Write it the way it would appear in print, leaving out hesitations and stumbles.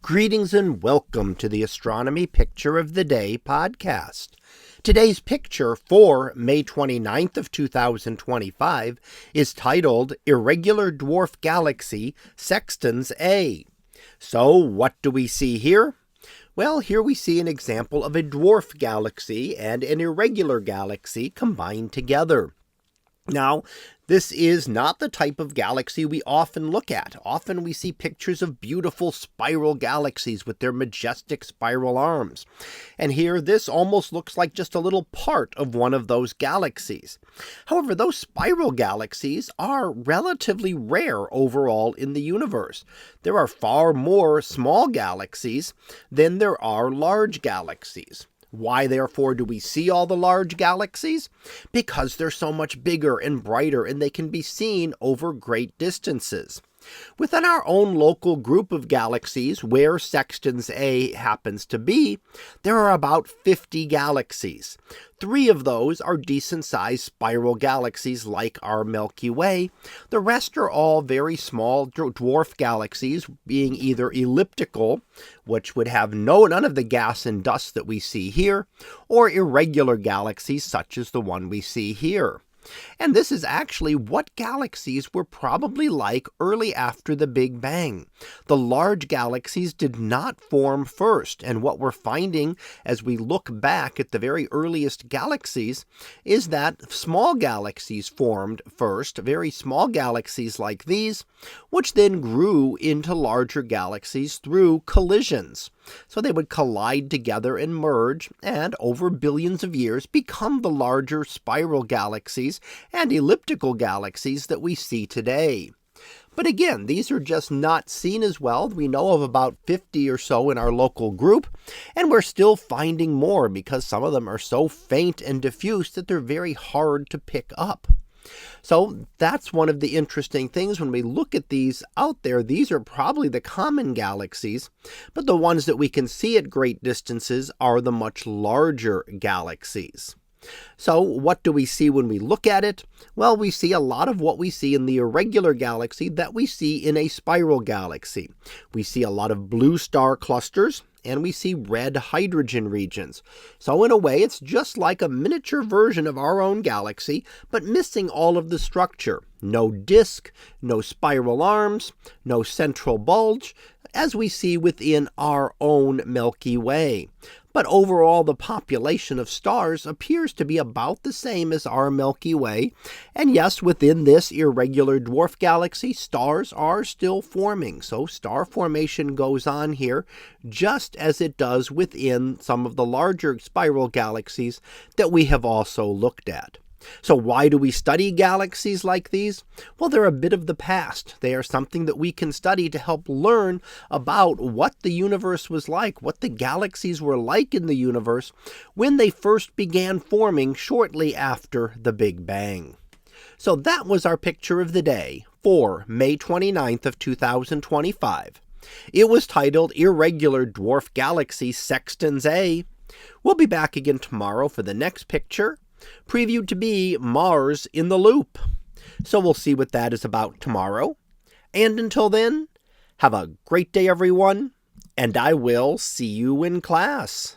Greetings and welcome to the Astronomy Picture of the Day podcast. Today's picture for May 29th of 2025 is titled Irregular Dwarf Galaxy, Sextans A. So what do we see here? Well, here we see an example of a dwarf galaxy and an irregular galaxy combined together. Now, this is not the type of galaxy we often look at. Often we see pictures of beautiful spiral galaxies with their majestic spiral arms. And here, this almost looks like just a little part of one of those galaxies. However, those spiral galaxies are relatively rare overall in the universe. There are far more small galaxies than there are large galaxies. Why, therefore, do we see all the large galaxies? Because they're so much bigger and brighter, and they can be seen over great distances. Within our own local group of galaxies, where Sextans A happens to be, there are about 50 galaxies. 3 of those are decent-sized spiral galaxies like our Milky Way. The rest are all very small dwarf galaxies, being either elliptical, which would have none of the gas and dust that we see here, or irregular galaxies such as the one we see here. And this is actually what galaxies were probably like early after the Big Bang. The large galaxies did not form first, and what we're finding as we look back at the very earliest galaxies is that small galaxies formed first, very small galaxies like these, which then grew into larger galaxies through collisions. So they would collide together and merge, and over billions of years become the larger spiral galaxies and elliptical galaxies that we see today. But again, these are just not seen as well. We know of about 50 or so in our local group, and we're still finding more because some of them are so faint and diffuse that they're very hard to pick up. So that's one of the interesting things when we look at these out there. These are probably the common galaxies, but the ones that we can see at great distances are the much larger galaxies. So what do we see when we look at it? Well, we see a lot of what we see in the irregular galaxy that we see in a spiral galaxy. We see a lot of blue star clusters, and we see red hydrogen regions. So in a way, it's just like a miniature version of our own galaxy, but missing all of the structure. No disk, no spiral arms, no central bulge, as we see within our own Milky Way. But overall, the population of stars appears to be about the same as our Milky Way. And yes, within this irregular dwarf galaxy, stars are still forming. So star formation goes on here, just as it does within some of the larger spiral galaxies that we have also looked at. So why do we study galaxies like these? Well, they're a bit of the past. They are something that we can study to help learn about what the universe was like, what the galaxies were like in the universe when they first began forming shortly after the Big Bang. So that was our picture of the day for May 29th of 2025. It was titled Irregular Dwarf Galaxy Sextans A. We'll be back again tomorrow for the next picture, previewed to be Mars in the Loop. So we'll see what that is about tomorrow. And until then, have a great day, everyone, and I will see you in class.